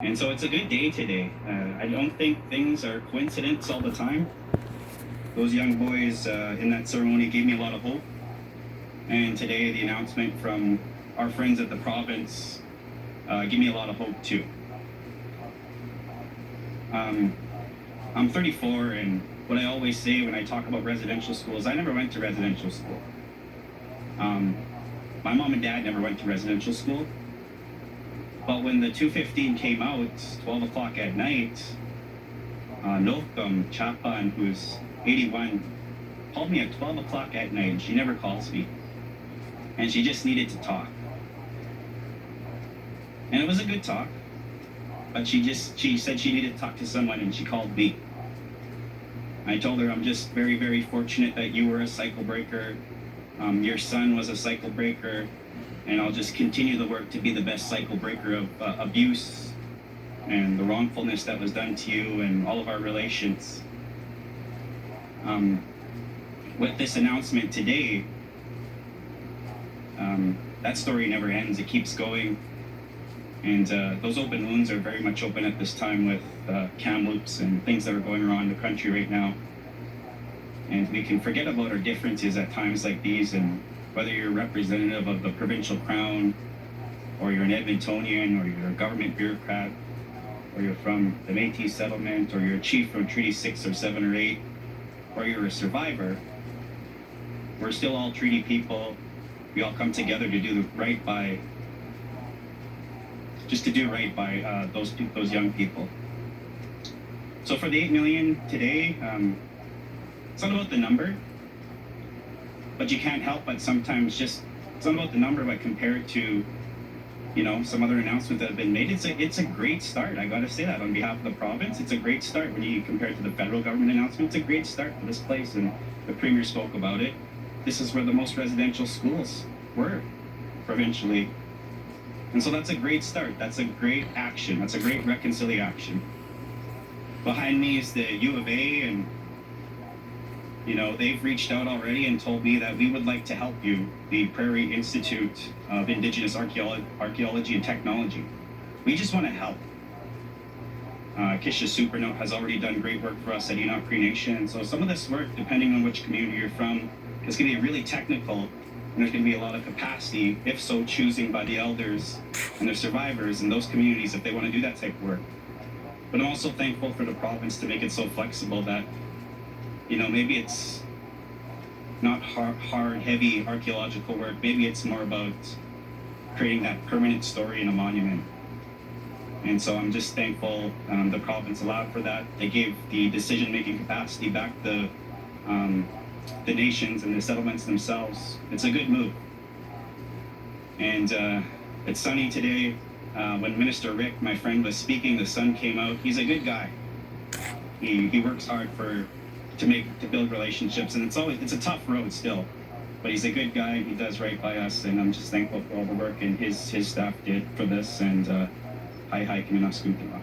And so it's a good day today. I don't think things are coincidence all the time. Those young boys in that ceremony gave me a lot of hope. And today the announcement from our friends at the province gave me a lot of hope too. I'm 34, and what I always say when I talk about residential schools, I never went to residential school. My mom and dad never went to residential school. But when the 215 came out, 12 o'clock at night, Nokam Chapan, who's 81, called me at 12 o'clock at night, and she never calls me. And she just needed to talk. And it was a good talk, but she said she needed to talk to someone, and she called me. I told her I'm just very, very fortunate that you were a cycle breaker. Your son was a cycle breaker. And I'll just continue the work to be the best cycle breaker of abuse and the wrongfulness that was done to you and all of our relations. With this announcement today, that story never ends. It keeps going. And those open wounds are very much open at this time with Kamloops and things that are going around the country right now. And we can forget about our differences at times like these, and whether you're a representative of the provincial crown, or you're an Edmontonian, or you're a government bureaucrat, or you're from the Métis settlement, or you're a chief from Treaty 6 or 7 or 8, or you're a survivor, we're still all treaty people. We all come together to do right by, those young people. So for the 8 million today, it's not about the number, but you can't help but sometimes it's not about the number, but compare it to, some other announcements that have been made. It's a great start. I got to say that on behalf of the province. It's a great start when you compare it to the federal government announcement. It's a great start for this place, and the Premier spoke about it. This is where the most residential schools were provincially. And so that's a great start. That's a great action. That's a great reconciliation. Behind me is the U of A, and they've reached out already and told me that we would like to help you, the Prairie Institute of Indigenous Archaeology and Technology. We just want to help. Kisha Supernote has already done great work for us at Enoch Cree Nation. And so some of this work, depending on which community you're from, is going to be really technical, and there's going to be a lot of capacity, if so choosing by the elders and the survivors in those communities if they want to do that type of work. But I'm also thankful for the province to make it so flexible that maybe it's not hard, heavy archaeological work. Maybe it's more about creating that permanent story in a monument. And so I'm just thankful the province allowed for that. They gave the decision-making capacity back the nations and the settlements themselves. It's a good move. And it's sunny today. When Minister Rick, my friend, was speaking, the sun came out. He's a good guy. He works hard to build relationships, and it's a tough road still, but he's a good guy. He does right by us, and I'm just thankful for all the work and his staff did for this. And hi Kaminas Kumtara.